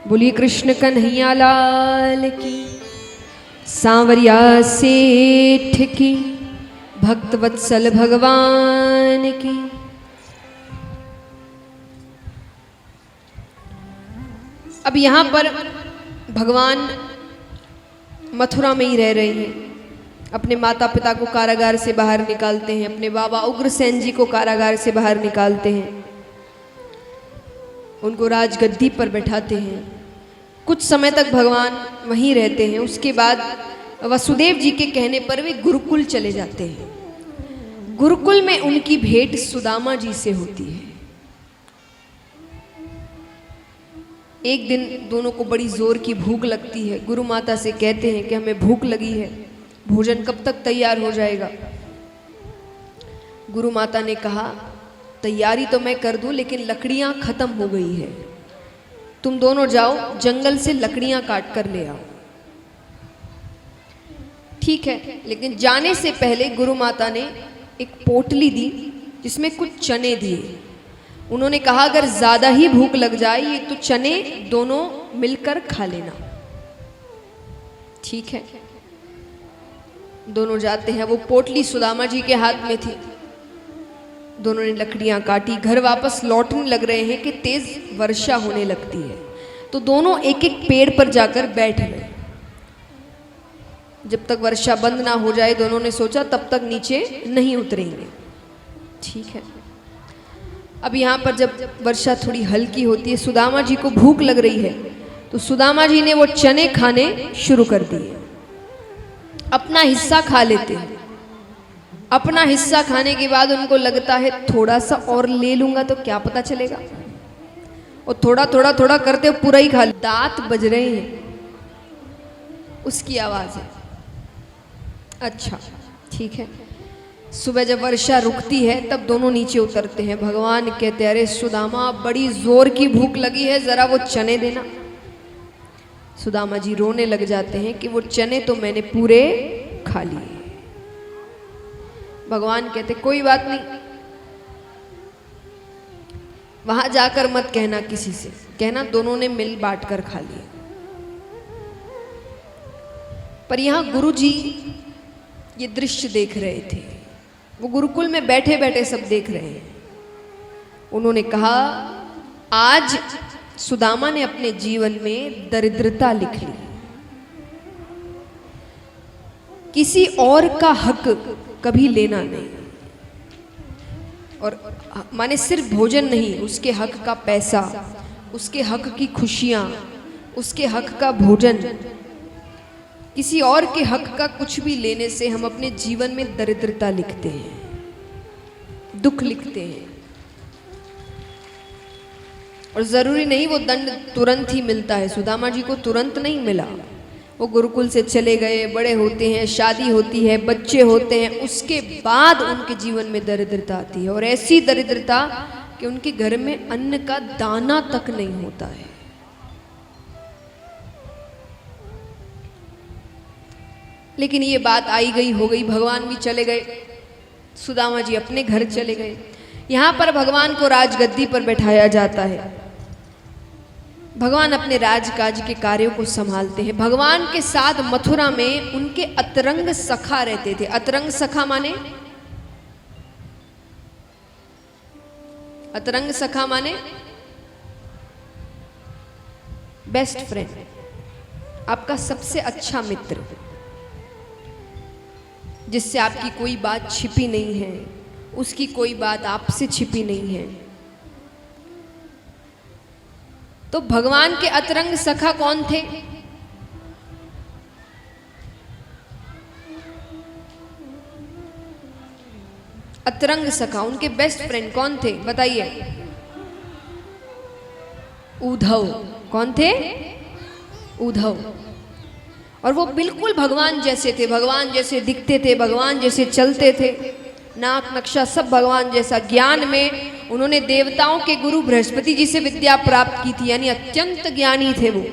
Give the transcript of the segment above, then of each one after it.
बोलिए कृष्ण कन्हैया लाल की, सांवरिया सेठ की, भक्त वत्सल भगवान की। अब यहाँ पर भगवान मथुरा में ही रह रहे हैं। अपने माता पिता को कारागार से बाहर निकालते हैं, अपने बाबा उग्रसेन जी को कारागार से बाहर निकालते हैं, उनको राजगद्दी पर बैठाते हैं। कुछ समय तक भगवान वहीं रहते हैं। उसके बाद वसुदेव जी के कहने पर वे गुरुकुल चले जाते हैं। गुरुकुल में उनकी भेंट सुदामा जी से होती है। एक दिन दोनों को बड़ी जोर की भूख लगती है। गुरु माता से कहते हैं कि हमें भूख लगी है, भोजन कब तक तैयार हो जाएगा। गुरु माता ने कहा तैयारी तो मैं कर दूं, लेकिन लकड़ियां खत्म हो गई है, तुम दोनों जाओ जंगल से लकड़ियां काट कर ले आओ। ठीक है, लेकिन जाने से पहले गुरु माता ने एक पोटली दी जिसमें कुछ चने दिए। उन्होंने कहा अगर ज्यादा ही भूख लग जाए ये तो चने दोनों मिलकर खा लेना। ठीक है, दोनों जाते हैं। वो पोटली सुदामा जी के हाथ में थी। दोनों ने लकड़ियां काटी, घर वापस लौटने लग रहे हैं कि तेज वर्षा होने लगती है। तो दोनों एक एक पेड़ पर जाकर बैठ गए। जब तक वर्षा बंद ना हो जाए दोनों ने सोचा तब तक नीचे नहीं उतरेंगे। ठीक है, अब यहाँ पर जब वर्षा थोड़ी हल्की होती है, सुदामा जी को भूख लग रही है, तो सुदामा जी ने वो चने खाने शुरू कर दिए। अपना हिस्सा खा लेते हैं। अपना हिस्सा खाने के बाद उनको लगता है थोड़ा सा और ले लूंगा तो क्या पता चलेगा, और थोड़ा थोड़ा थोड़ा करते हो पूरा ही खा ले। दांत बज रहे हैं, उसकी आवाज है। अच्छा ठीक है, सुबह जब वर्षा रुकती है तब दोनों नीचे उतरते हैं। भगवान कहते हैं अरे सुदामा बड़ी जोर की भूख लगी है, जरा वो चने देना। सुदामा जी रोने लग जाते हैं कि वो चने तो मैंने पूरे खा लिए। भगवान कहते कोई बात नहीं, वहां जाकर मत कहना किसी से, कहना दोनों ने मिल बांट कर खा लिए। पर यहां गुरु जी ये दृश्य देख रहे थे। वो गुरुकुल में बैठे बैठे सब देख रहे हैं। उन्होंने कहा आज सुदामा ने अपने जीवन में दरिद्रता लिख ली। किसी और का हक कभी लेना नहीं, और माने सिर्फ भोजन नहीं, उसके हक का पैसा, उसके हक की खुशियां, उसके हक का भोजन, किसी और के हक का कुछ भी लेने से हम अपने जीवन में दरिद्रता लिखते हैं, दुख लिखते हैं। और जरूरी नहीं वो दंड तुरंत ही मिलता है। सुदामा जी को तुरंत नहीं मिला। वो गुरुकुल से चले गए, बड़े होते हैं, शादी होती है, बच्चे होते हैं, उसके बाद उनके जीवन में दरिद्रता आती है, और ऐसी दरिद्रता कि उनके घर में अन्न का दाना तक नहीं होता है। लेकिन ये बात आई गई हो गई, भगवान भी चले गए, सुदामा जी अपने घर चले गए। यहाँ पर भगवान को राजगद्दी पर बैठाया जाता है। भगवान अपने राजकाज के कार्यों को संभालते हैं। भगवान के साथ मथुरा में उनके अतरंग सखा रहते थे। अतरंग सखा माने, अतरंग सखा माने बेस्ट फ्रेंड, आपका सबसे अच्छा मित्र, जिससे आपकी कोई बात छिपी नहीं है, उसकी कोई बात आपसे छिपी नहीं है। तो भगवान के अतरंग सखा कौन थे? अतरंग सखा, उनके बेस्ट फ्रेंड कौन थे बताइए? उद्धव। कौन थे? उद्धव। और वो बिल्कुल भगवान जैसे थे, भगवान जैसे दिखते थे, भगवान जैसे चलते थे, नाक नक्शा सब भगवान जैसा। ज्ञान में उन्होंने देवताओं के गुरु बृहस्पति जी से विद्या प्राप्त की थी, यानी अत्यंत ज्ञानी थे वो।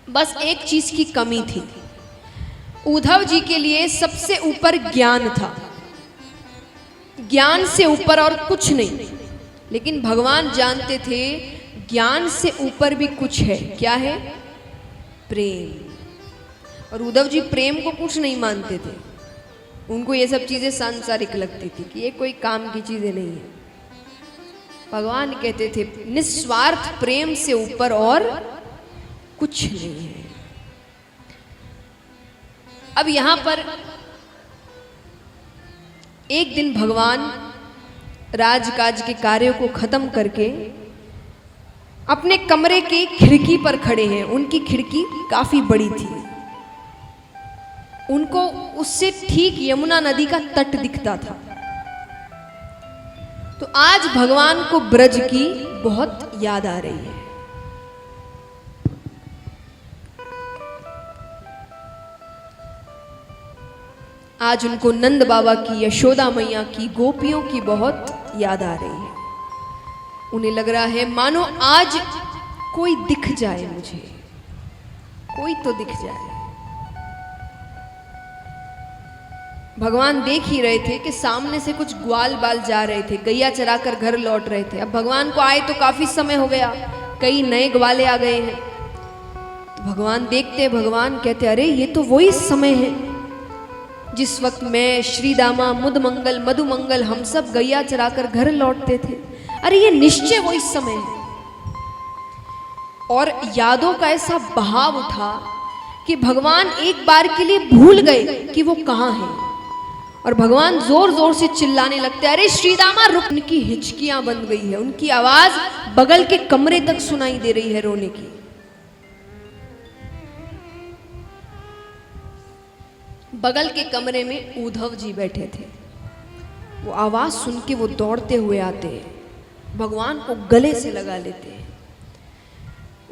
बस एक चीज की कमी थी, उद्धव जी के लिए सबसे ऊपर ज्ञान था, ज्ञान से ऊपर और कुछ नहीं। लेकिन भगवान जानते थे ज्ञान से ऊपर भी कुछ है। क्या है? प्रेम। और उद्धव जी प्रेम को कुछ नहीं मानते थे, उनको ये सब चीजें सांसारिक लगती थी कि ये कोई काम की चीजें नहीं है। भगवान कहते थे निस्वार्थ प्रेम से ऊपर और कुछ नहीं है। अब यहां पर एक दिन भगवान राजकाज के कार्यों को खत्म करके अपने कमरे की खिड़की पर खड़े हैं। उनकी खिड़की काफी बड़ी थी, उनको उससे ठीक यमुना नदी का तट दिखता था। तो आज भगवान को ब्रज की बहुत याद आ रही है। आज उनको नंद बाबा की, यशोदा मैया की, गोपियों की बहुत याद आ रही है। उन्हें लग रहा है मानो आज कोई दिख जाए, मुझे कोई तो दिख जाए। भगवान देख ही रहे थे कि सामने से कुछ ग्वाल बाल जा रहे थे, गैया चराकर घर लौट रहे थे। अब भगवान को आए तो काफी समय हो गया, कई नए ग्वाले आ गए हैं। तो भगवान देखते, भगवान कहते अरे ये तो वही समय है जिस वक्त मैं, श्री दामा, मुद मंगल, मधु मंगल हम सब गैया चराकर घर लौटते थे। अरे ये निश्चय वही समय है। और यादों का ऐसा बहाव उठा कि भगवान एक बार के लिए भूल गए कि वो कहाँ है। और भगवान जोर जोर से चिल्लाने लगते अरे श्रीदामा रुक। उनकी हिचकियां बंद गई है, उनकी आवाज बगल के कमरे तक सुनाई दे रही है रोने की। बगल के कमरे में उद्धव जी बैठे थे। वो आवाज सुन के वो दौड़ते हुए आते हैं, भगवान को गले से लगा लेते हैं।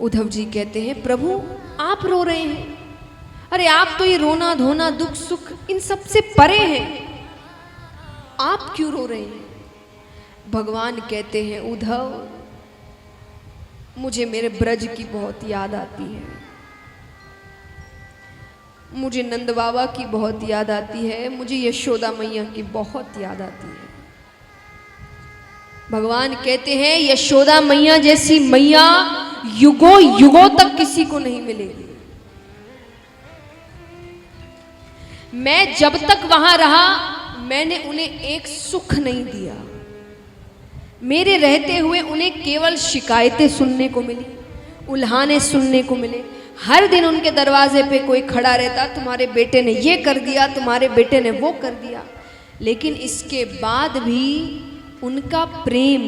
उद्धव जी कहते हैं प्रभु आप रो रहे हैं, अरे आप तो ये रोना धोना दुख सुख इन सब से परे हैं, आप क्यों रो रहे हैं? भगवान कहते हैं उद्धव मुझे मेरे ब्रज की बहुत याद आती है, मुझे नंद बाबा की बहुत याद आती है, मुझे यशोदा मैया की बहुत याद आती है। भगवान कहते हैं यशोदा मैया जैसी मैया युगों युगों तक किसी को नहीं मिलेगी। मैं जब तक वहां रहा मैंने उन्हें एक सुख नहीं दिया, मेरे रहते हुए उन्हें केवल शिकायतें सुनने को मिली, उल्हाने सुनने को मिले। हर दिन उनके दरवाजे पे कोई खड़ा रहता, तुम्हारे बेटे ने ये कर दिया, तुम्हारे बेटे ने वो कर दिया। लेकिन इसके बाद भी उनका प्रेम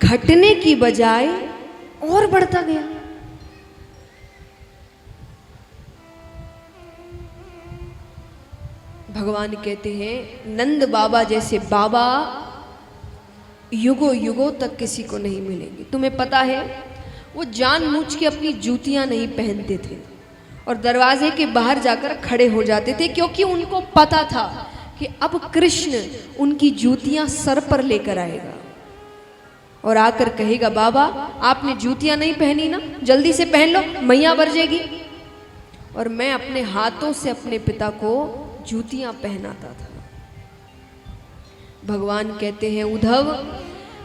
घटने की बजाय और बढ़ता गया। भगवान कहते हैं नंद बाबा जैसे बाबा युगों युगों तक किसी को नहीं मिलेंगे। तुम्हें पता है वो जानबूझ के अपनी जूतियां नहीं पहनते थे और दरवाजे के बाहर जाकर खड़े हो जाते थे, क्योंकि उनको पता था कि अब कृष्ण उनकी जूतियां सर पर लेकर आएगा और आकर कहेगा बाबा आपने जूतियां नहीं पहनी ना, जल्दी से पहन लो, मैया बरजेगी। और मैं अपने हाथों से अपने पिता को जूतियां पहनाता था। भगवान कहते हैं उद्धव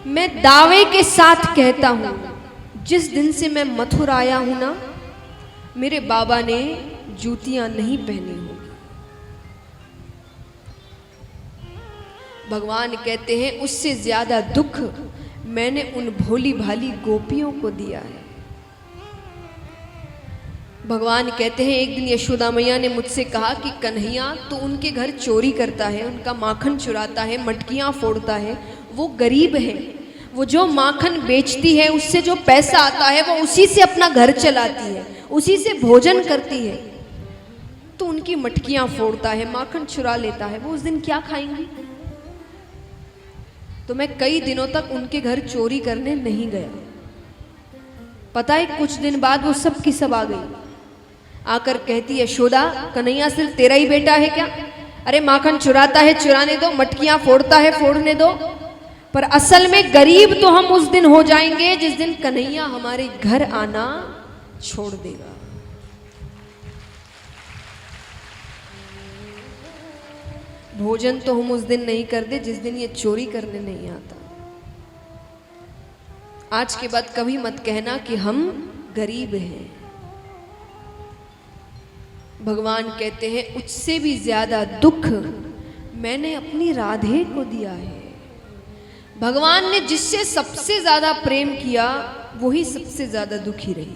मैं दावे के साथ कहता हूं जिस दिन से मैं मथुरा आया हूं ना, मेरे बाबा ने जूतियां नहीं पहनी होगी। भगवान कहते हैं उससे ज्यादा दुख मैंने उन भोली भाली गोपियों को दिया है। भगवान कहते हैं एक दिन यशोदा मैया ने मुझसे कहा कि कन्हैया तो उनके घर चोरी करता है, उनका माखन चुराता है, मटकियां फोड़ता है, वो गरीब है, वो जो माखन बेचती है उससे जो पैसा आता है वो उसी से अपना घर चलाती है, उसी से भोजन करती है, तो उनकी मटकियां फोड़ता है, माखन चुरा लेता है, वो उस दिन क्या खाएंगी? तो मैं कई दिनों तक उनके घर चोरी करने नहीं गया। पता है कुछ दिन बाद वो सब की सब आ गई, आकर कहती यशोदा कन्हैया सिर्फ तेरा ही बेटा है क्या? अरे माखन चुराता है चुराने दो, मटकियां फोड़ता है फोड़ने दो, पर असल में गरीब तो हम उस दिन हो जाएंगे जिस दिन कन्हैया हमारे घर आना छोड़ देगा। भोजन तो हम उस दिन नहीं करते जिस दिन ये चोरी करने नहीं आता। आज के बाद कभी मत कहना कि हम गरीब हैं। भगवान कहते हैं उससे भी ज्यादा दुख मैंने अपनी राधे को दिया है। भगवान ने जिससे सबसे ज्यादा प्रेम किया वही सबसे ज्यादा दुखी रही।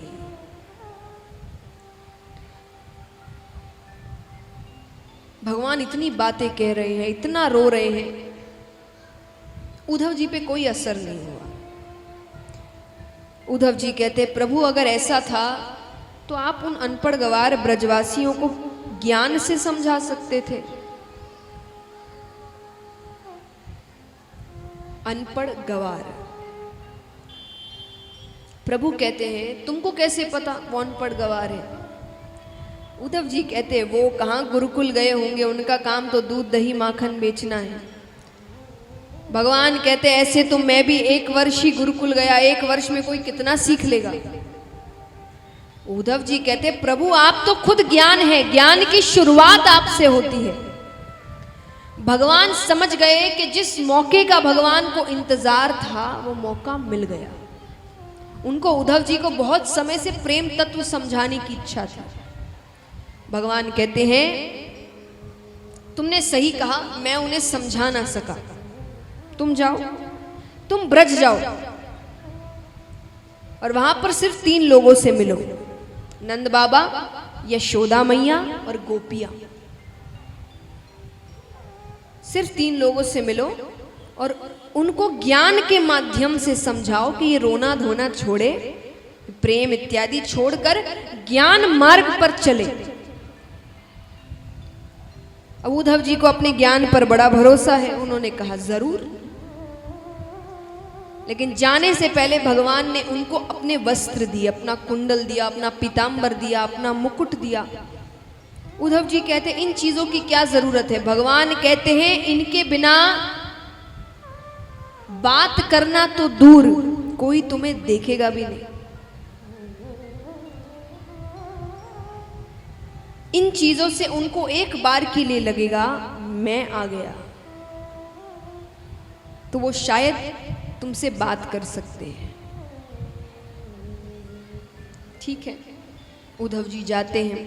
भगवान इतनी बातें कह रहे हैं, इतना रो रहे हैं, उद्धव जी पे कोई असर नहीं हुआ। उद्धव जी कहते प्रभु अगर ऐसा था तो आप उन अनपढ़ गवार ब्रजवासियों को ज्ञान से समझा सकते थे। अनपढ़ गवार, प्रभु कहते हैं तुमको कैसे पता वो अनपढ़ गवार है। उद्धव जी कहते हैं वो कहाँ गुरुकुल गए होंगे, उनका काम तो दूध दही माखन बेचना है। भगवान कहते ऐसे तो मैं भी 1 वर्ष ही गुरुकुल गया, 1 वर्ष में कोई कितना सीख लेगा। उद्धव जी कहते प्रभु आप तो खुद ज्ञान है, ज्ञान की शुरुआत आपसे होती है। भगवान समझ गए कि जिस मौके का भगवान को इंतजार था वो मौका मिल गया। उनको उद्धव जी को बहुत समय से प्रेम तत्व समझाने की इच्छा थी। भगवान कहते हैं तुमने सही कहा, मैं उन्हें समझा ना सका, तुम जाओ, तुम ब्रज जाओ और वहां पर सिर्फ 3 लोगों से मिलो, नंद बाबा, यशोदा मैया और गोपियां। सिर्फ 3 लोगों से मिलो और उनको ज्ञान के माध्यम से समझाओ कि ये रोना धोना छोड़े, प्रेम इत्यादि छोड़कर ज्ञान मार्ग पर चले। अब उद्धव जी को अपने ज्ञान पर बड़ा भरोसा है, उन्होंने कहा जरूर। लेकिन जाने से पहले भगवान ने उनको अपने वस्त्र दिए, अपना कुंडल दिया, अपना पीतांबर दिया, अपना मुकुट दिया। उद्धव जी कहते इन चीजों की क्या जरूरत है। भगवान कहते हैं इनके बिना बात करना तो दूर, कोई तुम्हें देखेगा भी नहीं। इन चीजों से उनको एक बार के लिए लगेगा मैं आ गया तो वो शायद तुमसे बात कर सकते हैं। ठीक है, उद्धव जी जाते हैं,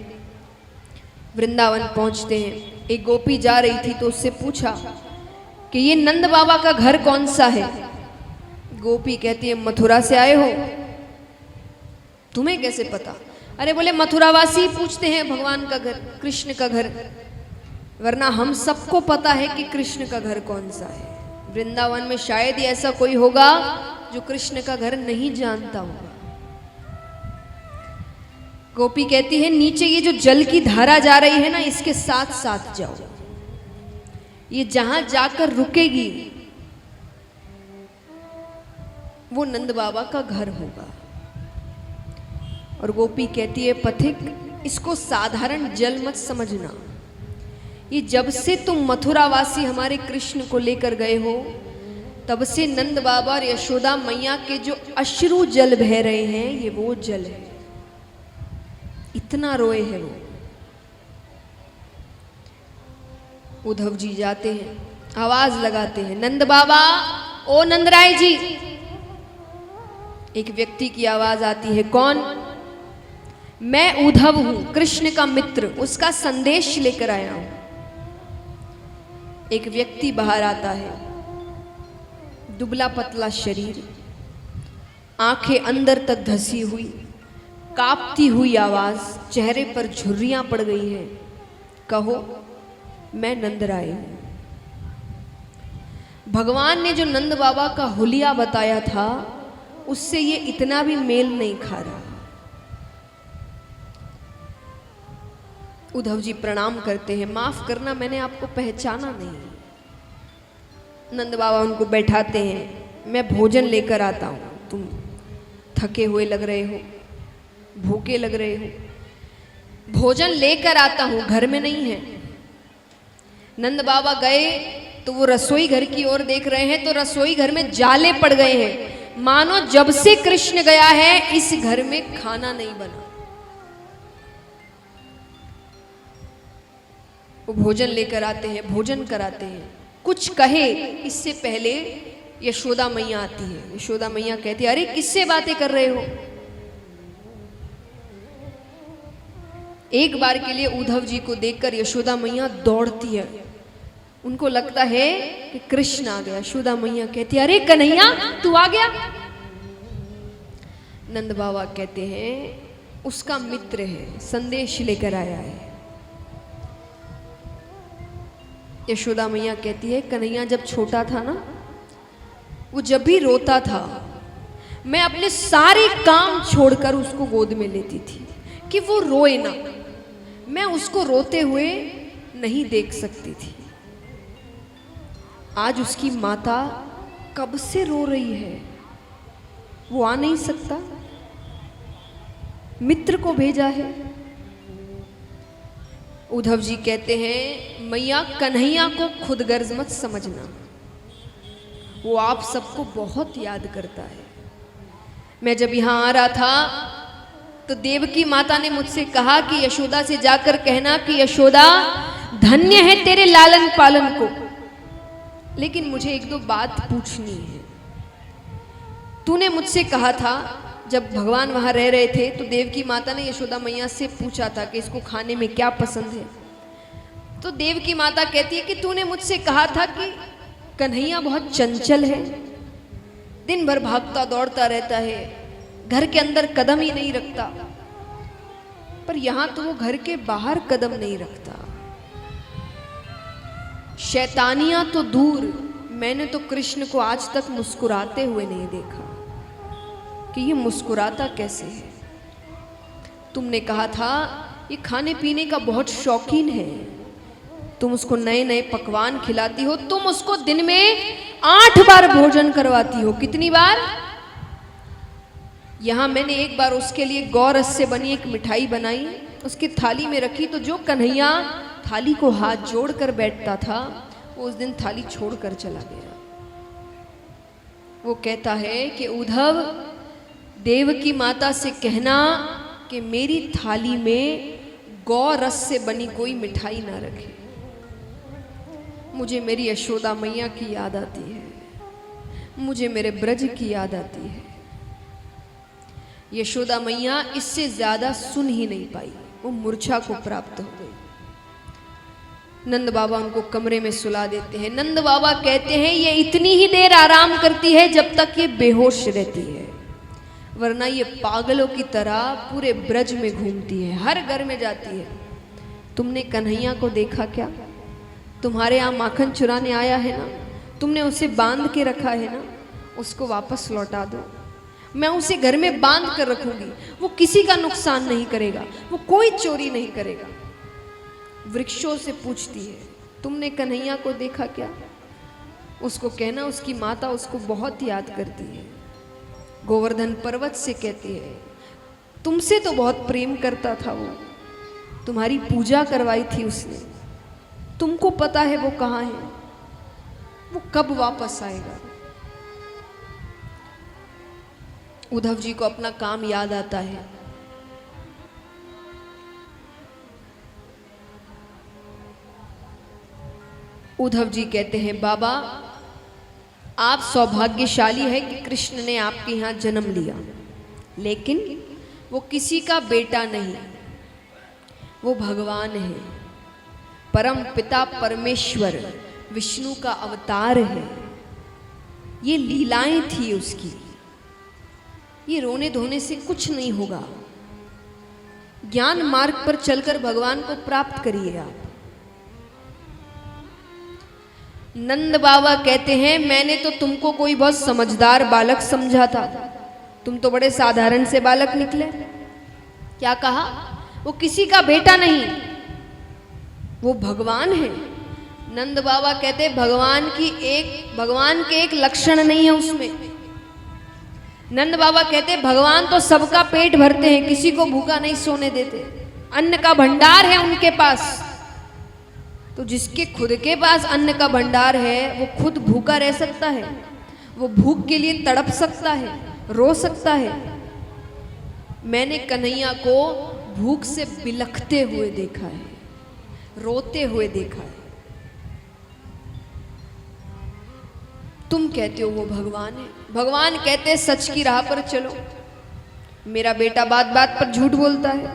वृंदावन पहुंचते हैं। एक गोपी जा रही थी तो उससे पूछा कि ये नंद बाबा का घर कौन सा है। गोपी कहती है मथुरा से आए हो, तुम्हें कैसे पता। अरे बोले मथुरावासी पूछते हैं भगवान का घर, कृष्ण का घर, वरना हम सबको पता है कि कृष्ण का घर कौन सा है। वृंदावन में शायद ही ऐसा कोई होगा जो कृष्ण का घर नहीं जानता होगा। गोपी कहती है नीचे ये जो जल की धारा जा रही है ना, इसके साथ साथ जाओ, ये जहां जाकर रुकेगी वो नंद बाबा का घर होगा। और गोपी कहती है पथिक इसको साधारण जल मत समझना, ये जब से तुम मथुरावासी हमारे कृष्ण को लेकर गए हो तब से नंद बाबा और यशोदा मैया के जो अश्रु जल बह रहे हैं ये वो जल है। इतना रोए हैं वो। उद्धव जी जाते हैं, आवाज लगाते हैं नंद बाबा, ओ नंदराय जी। एक व्यक्ति की आवाज आती है, कौन। मैं उद्धव हूं, कृष्ण का मित्र, उसका संदेश लेकर आया हूं। एक व्यक्ति बाहर आता है, दुबला पतला शरीर, आंखें अंदर तक धसी हुई, कांपती हुई आवाज, चेहरे पर झुर्रियां पड़ गई हैं। कहो मैं नंदराय हूं। भगवान ने जो नंद बाबा का हुलिया बताया था उससे ये इतना भी मेल नहीं खा रहा। उद्धव जी प्रणाम करते हैं, माफ करना मैंने आपको पहचाना नहीं। नंद बाबा उनको बैठाते हैं, मैं भोजन लेकर आता हूं, तुम थके हुए लग रहे हो, भूखे लग रहे हो, भोजन लेकर आता हूं, घर में नहीं है। नंद बाबा गए तो वो रसोई घर की ओर देख रहे हैं तो रसोई घर में जाले पड़ गए हैं, मानो जब से कृष्ण गया है इस घर में खाना नहीं बना। वो भोजन लेकर आते हैं, भोजन कराते हैं। कुछ कहे इससे पहले यशोदा मैया आती है। यशोदा मैया कहती है, अरे किससे बातें कर रहे हो? एक बार के लिए उद्धव जी को देखकर यशोदा मैया दौड़ती है। उनको लगता है कि कृष्ण आ गया। यशोदा मैया कहती है, अरे कन्हैया तू आ गया? नंद बाबा कहते हैं, उसका मित्र है, संदेश लेकर आया है। यशोदा मैया कहती है, कन्हैया जब छोटा था ना, वो जब भी रोता था, मैं अपने सारे काम छोड़कर उसको गोद में लेती थी कि वो रोए ना। मैं उसको रोते हुए नहीं देख सकती थी। आज उसकी माता कब से रो रही है, वो आ नहीं सकता, मित्र को भेजा है। उद्धव जी कहते हैं, मैया कन्हैया को खुदगर्ज मत समझना, वो आप सबको बहुत याद करता है। मैं जब यहाँ आ रहा था तो देवकी माता ने मुझसे कहा कि यशोदा से जाकर कहना कि यशोदा धन्य है तेरे लालन पालन को। लेकिन मुझे एक दो बात पूछनी है। तूने मुझसे कहा था, जब भगवान वहां रह रहे थे तो देवकी माता ने यशोदा मैया से पूछा था कि इसको खाने में क्या पसंद है। तो देवकी माता कहती है कि तूने मुझसे कहा था कि कन्हैया बहुत चंचल है, दिन भर भागता दौड़ता रहता है, घर के अंदर कदम ही नहीं रखता। पर यहां तो वो घर के बाहर कदम नहीं रखता। शैतानियां तो दूर, मैंने तो कृष्ण को आज तक मुस्कुराते हुए नहीं देखा कि ये मुस्कुराता कैसे है। तुमने कहा था ये खाने पीने का बहुत शौकीन है, तुम उसको नए नए पकवान खिलाती हो, तुम उसको दिन में 8 बार भोजन करवाती हो। कितनी बार? यहां मैंने एक बार उसके लिए गौरस से बनी एक मिठाई बनाई, उसकी थाली में रखी, तो जो कन्हैया थाली को हाथ जोड़कर बैठता था, वो उस दिन थाली छोड़कर चला गया। वो कहता है कि उद्धव, देवकी माता से कहना कि मेरी थाली में गौरस से बनी कोई मिठाई ना रखे। मुझे मेरी यशोदा मैया की याद आती है, मुझे मेरे ब्रज की याद आती है। यशोदा मैया इससे ज्यादा सुन ही नहीं पाई, वो मूर्छा को प्राप्त हो गई। नंद बाबा उनको कमरे में सुला देते हैं। नंद बाबा कहते हैं, ये इतनी ही देर आराम करती है जब तक ये बेहोश रहती है, वरना ये पागलों की तरह पूरे ब्रज में घूमती है, हर घर में जाती है। तुमने कन्हैया को देखा क्या? तुम्हारे यहाँ माखन चुराने आया है ना, तुमने उसे बांध के रखा है ना, उसको वापस लौटा दो। मैं उसे घर में बांध कर रखूंगी, वो किसी का नुकसान नहीं करेगा, वो कोई चोरी नहीं करेगा। वृक्षों से पूछती है, तुमने कन्हैया को देखा क्या? उसको कहना उसकी माता उसको बहुत याद करती है। गोवर्धन पर्वत से कहती है, तुमसे तो बहुत प्रेम करता था वो, तुम्हारी पूजा करवाई थी उसने, तुमको पता है वो कहाँ है, वो कब वापस आएगा? उद्धव जी को अपना काम याद आता है। उद्धव जी कहते हैं, बाबा आप सौभाग्यशाली है कि कृष्ण ने आपके यहाँ जन्म लिया, लेकिन वो किसी का बेटा नहीं, वो भगवान है, परम पिता परमेश्वर विष्णु का अवतार है। ये लीलाएं थी उसकी, ये रोने धोने से कुछ नहीं होगा। ज्ञान मार्ग पर चलकर भगवान को प्राप्त करिए आप। नंद बाबा कहते हैं, मैंने तो तुमको कोई बहुत समझदार बालक समझा था, तुम तो बड़े साधारण से बालक निकले। क्या कहा? वो किसी का बेटा नहीं, वो भगवान है। नंद बाबा कहते भगवान के एक लक्षण नहीं है उसमें। नंद बाबा कहते भगवान तो सबका पेट भरते हैं, किसी को भूखा नहीं सोने देते, अन्न का भंडार है उनके पास। तो जिसके खुद के पास अन्न का भंडार है वो खुद भूखा रह सकता है, वो भूख के लिए तड़प सकता है, रो सकता है। मैंने कन्हैया को भूख से बिलखते हुए देखा है, रोते हुए देखा है। तुम कहते हो वो भगवान है। भगवान कहते हैं सच की राह पर चलो। मेरा बेटा बात बात पर झूठ बोलता है,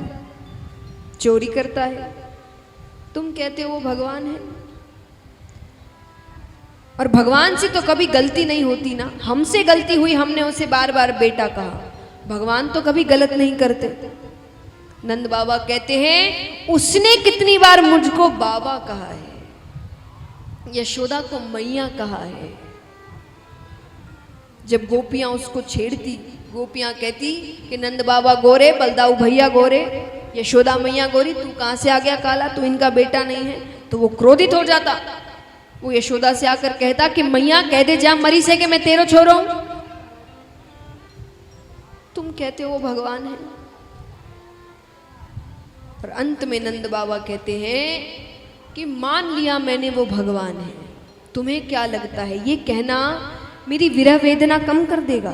चोरी करता है, तुम कहते हो वो भगवान है। और भगवान से तो कभी गलती नहीं होती ना, हमसे गलती हुई, हमने उसे बार बार बेटा कहा। भगवान तो कभी गलत नहीं करते। नंद बाबा कहते हैं उसने कितनी बार मुझको बाबा कहा है, यशोदा को मैया कहा है। जब गोपियां उसको छेड़ती, गोपियां कहती कि नंद बाबा गोरे, बलदाऊ भैया गोरे, यशोदा मैया गोरी, तू कहां से आ गया काला, तू इनका बेटा नहीं है। तो वो क्रोधित हो जाता। वो यशोदा से आकर कहता कि मैया कह दे जा मरी से कि मैं तेरो छोरो हूं। तुम कहते हो वो भगवान है। और अंत में नंद बाबा कहते हैं कि मान लिया मैंने वो भगवान है, तुम्हें क्या लगता है ये कहना मेरी विरह वेदना कम कर देगा?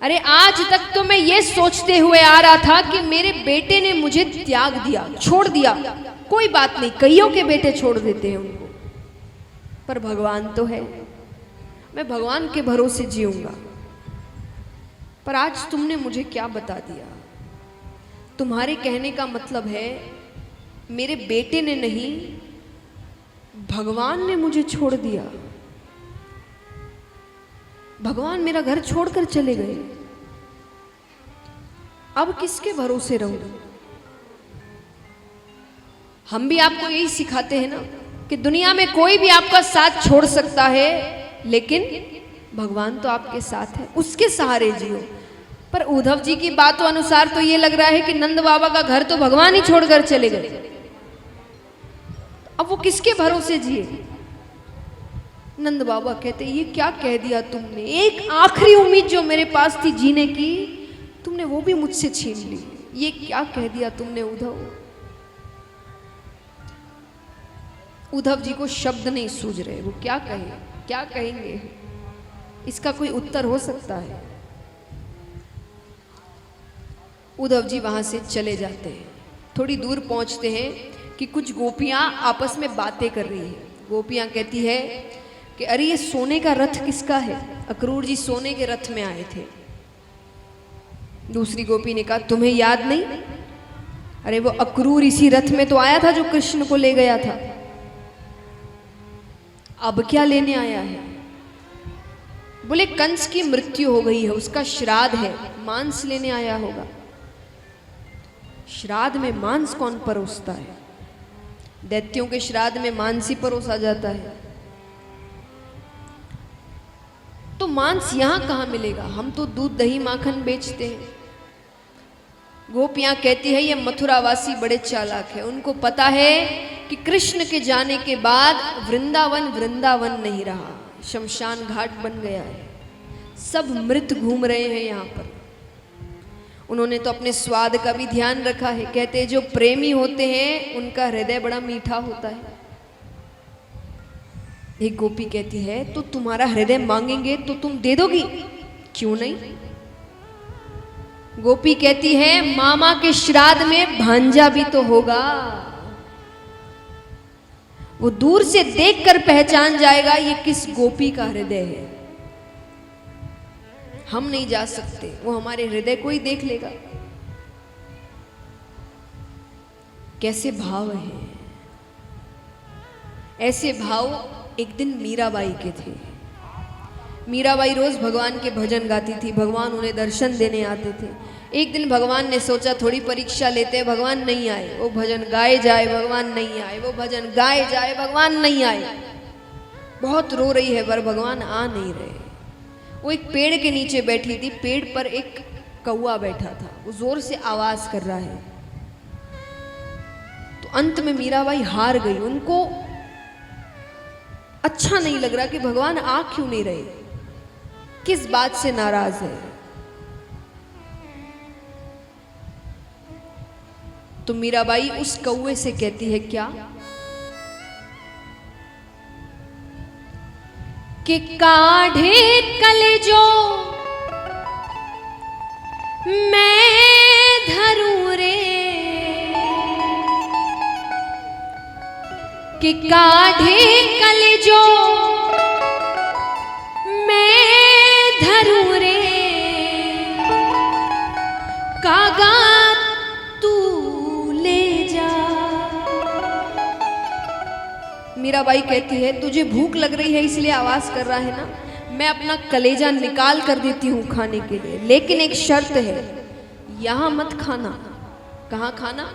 अरे आज तक तो मैं ये सोचते हुए आ रहा था कि मेरे बेटे ने मुझे त्याग दिया, छोड़ दिया। कोई बात नहीं, कईयों के बेटे छोड़ देते हैं उनको, पर भगवान तो है, मैं भगवान के भरोसे जीऊंगा। पर आज तुमने मुझे क्या बता दिया? तुम्हारे कहने का मतलब है मेरे बेटे ने नहीं, भगवान ने मुझे छोड़ दिया। भगवान मेरा घर छोड़कर चले गए। अब किसके भरोसे रहूं? हम भी आपको यही सिखाते हैं ना कि दुनिया में कोई भी आपका साथ छोड़ सकता है, लेकिन भगवान तो आपके साथ है, उसके सहारे जियो। पर उद्धव जी की बातों अनुसार तो ये लग रहा है कि नंद बाबा का घर तो भगवान ही छोड़कर चले गए। अब वो किसके भरोसे जिए? नंद बाबा कहते ये क्या कह दिया तुमने? एक आखिरी उम्मीद जो मेरे पास थी जीने की, तुमने वो भी मुझसे छीन ली। ये क्या कह दिया तुमने उद्धव? उद्धव जी को शब्द नहीं सूझ रहे, वो क्या कहे, क्या कहेंगे? इसका कोई उत्तर हो सकता है? उद्धव जी वहां से चले जाते हैं। थोड़ी दूर पहुंचते हैं कि कुछ गोपियां आपस में बातें कर रही है। गोपियां कहती है कि अरे ये सोने का रथ किसका है? अक्रूर जी सोने के रथ में आए थे। दूसरी गोपी ने कहा तुम्हें याद नहीं? अरे वो अक्रूर इसी रथ में तो आया था जो कृष्ण को ले गया था। अब क्या लेने आया है? बोले कंस की मृत्यु हो गई है, उसका श्राद्ध है, मांस लेने आया होगा। श्राद्ध में मांस कौन परोसता है? दैत्यों के श्राद्ध में मांस ही परोसा जाता है। तो मांस यहां कहां मिलेगा? हम तो दूध दही माखन बेचते हैं। गोपियां कहती है ये मथुरावासी बड़े चालाक है, उनको पता है कि कृष्ण के जाने के बाद वृंदावन वृंदावन नहीं रहा, शमशान घाट बन गया है। सब मृत घूम रहे हैं यहाँ पर। उन्होंने तो अपने स्वाद का भी ध्यान रखा है। कहते हैं जो प्रेमी होते हैं उनका हृदय बड़ा मीठा होता है। एक गोपी कहती है तो तुम्हारा हृदय मांगेंगे तो तुम दे दोगी? क्यों नहीं? गोपी कहती है मामा के श्राद्ध में भांजा भी तो होगा, वो दूर से देखकर पहचान जाएगा ये किस गोपी का हृदय है। हम नहीं जा सकते, वो हमारे हृदय को ही देख लेगा। कैसे भाव है? ऐसे भाव एक दिन मीराबाई के थे। मीराबाई रोज भगवान के भजन गाती थी, भगवान उन्हें दर्शन देने आते थे। एक दिन भगवान ने सोचा थोड़ी परीक्षा लेते हैं, भगवान नहीं आए। वो भजन गाए जाए, भगवान नहीं आए, वो भजन गाए जाए, भगवान नहीं आए। बहुत रो रही है पर भगवान आ नहीं रहे। वो एक पेड़ के नीचे बैठी थी, पेड़ पर एक कौवा बैठा था, वो जोर से आवाज कर रहा है। तो अंत में मीराबाई हार गई। उनको अच्छा नहीं लग रहा कि भगवान आ क्यों नहीं रहे, किस बात से नाराज है। तो मीराबाई उस कौवे से कहती है क्या कि काढ़े कलेजो मैं धरूं रे, कि काढ़े कलेजो कागा तू ले जा। मीराबाई कहती है तुझे भूख लग रही है इसलिए आवाज कर रहा है ना, मैं अपना कलेजा निकाल कर देती हूँ खाने के लिए, लेकिन एक शर्त है, यहां मत खाना। कहां खाना?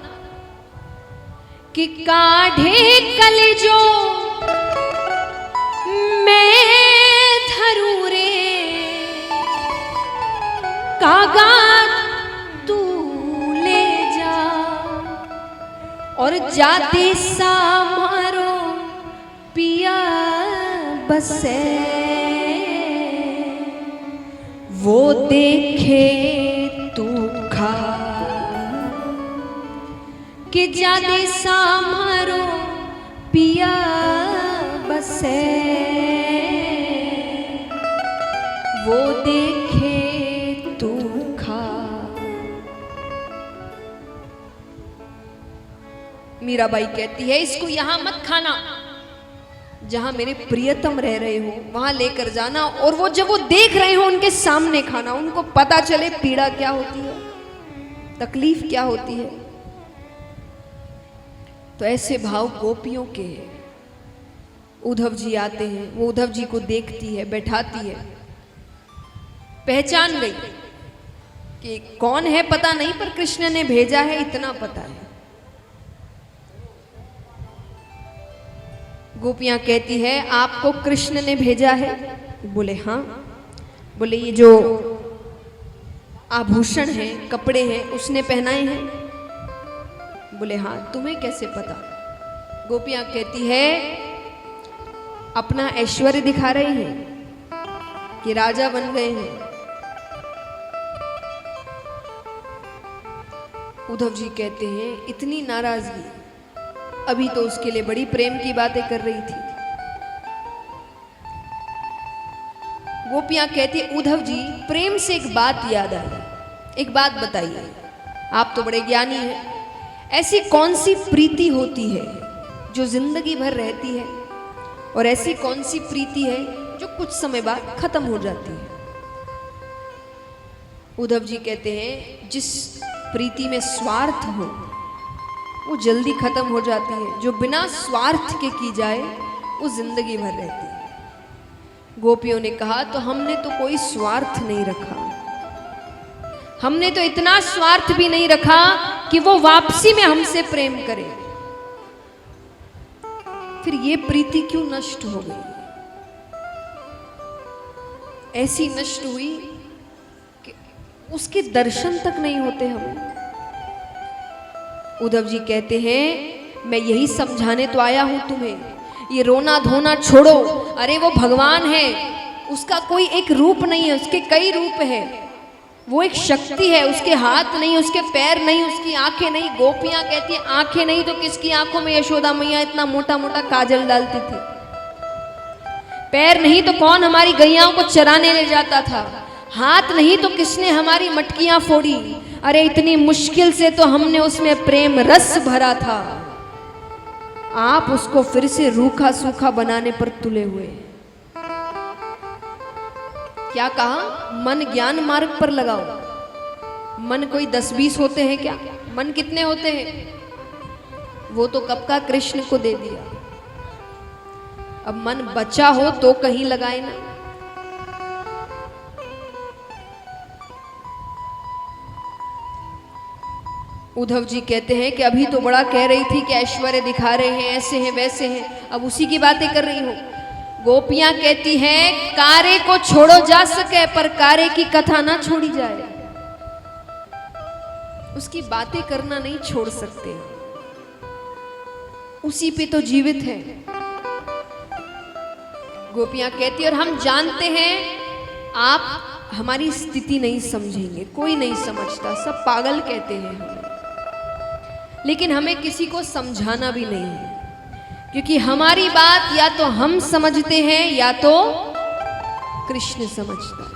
कि काढ़े कलेजो मैं धरू रे, कागा तू ले जा। और जाते सा मारो पिया बसे, वो देखे तू खा। कि जादे सामारो पिया बसे, वो देखे तू खा। मीराबाई कहती है इसको यहां मत खाना, जहां मेरे प्रियतम रह रहे हो वहां लेकर जाना, और वो जब वो देख रहे हो उनके सामने खाना, उनको पता चले पीड़ा क्या होती है, तकलीफ क्या होती है। तो ऐसे भाव गोपियों के। उद्धव जी आते हैं, वो उद्धव जी को देखती है, बैठाती है, पहचान गई कि कौन है पता नहीं, पर कृष्ण ने भेजा है इतना पता है। गोपियां कहती है आपको कृष्ण ने भेजा है? बोले हाँ। बोले ये जो आभूषण है, कपड़े हैं, उसने पहनाए हैं? बोले हाँ। तुम्हें कैसे पता? गोपियां कहती है अपना ऐश्वर्य दिखा रहे हैं कि राजा बन गए हैं। उद्धव जी कहते हैं इतनी नाराजगी, अभी तो उसके लिए बड़ी प्रेम की बातें कर रही थी। गोपियां कहती उद्धव जी प्रेम से एक बात याद आई, एक बात बताइए, आप तो बड़े ज्ञानी हैं, ऐसी कौन सी प्रीति होती है जो जिंदगी भर रहती है, और ऐसी कौन सी प्रीति है जो कुछ समय बाद खत्म हो जाती है? उद्धव जी कहते हैं जिस प्रीति में स्वार्थ हो वो जल्दी खत्म हो जाती है, जो बिना स्वार्थ के की जाए वो जिंदगी भर रहती है। गोपियों ने कहा तो हमने तो कोई स्वार्थ नहीं रखा, हमने तो इतना स्वार्थ भी नहीं रखा कि वो वापसी में हमसे प्रेम करे, फिर ये प्रीति क्यों नष्ट हो गई? ऐसी नष्ट हुई कि उसके दर्शन तक नहीं होते हमें। उद्धव जी कहते हैं मैं यही समझाने तो आया हूं तुम्हें, ये रोना धोना छोड़ो। अरे वो भगवान है, उसका कोई एक रूप नहीं है, उसके कई रूप है। वो एक शक्ति है, उसके हाथ नहीं, उसके पैर नहीं, उसकी आंखें नहीं। गोपियां कहती हैं आंखें नहीं तो किसकी आंखों में यशोदा मैया इतना मोटा मोटा काजल डालती थी? पैर नहीं तो कौन हमारी गैयाओं को चराने ले जाता था? हाथ नहीं तो किसने हमारी मटकियां फोड़ी? अरे इतनी मुश्किल से तो हमने उसमें प्रेम रस भरा था, आप उसको फिर से रूखा सूखा बनाने पर तुले हुए। क्या कहा? मन ज्ञान मार्ग पर लगाओ। मन कोई 10-20 होते हैं क्या? मन कितने होते हैं? वो तो कब का कृष्ण को दे दिया। अब मन बचा हो तो कहीं लगाए ना। उद्धव जी कहते हैं कि अभी तो बड़ा कह रही थी कि ऐश्वर्य दिखा रहे हैं, ऐसे हैं वैसे हैं, अब उसी की बातें कर रही हूं। गोपियां कहती हैं कारे को छोड़ो जा सके पर कारे की कथा ना छोड़ी जाए। उसकी बातें करना नहीं छोड़ सकते, उसी पे तो जीवित है। गोपियां कहती और हम जानते हैं आप हमारी स्थिति नहीं समझेंगे, कोई नहीं समझता, सब पागल कहते हैं हमें, लेकिन हमें किसी को समझाना भी नहीं है, क्योंकि हमारी बात या तो हम समझते हैं या तो कृष्ण समझता है।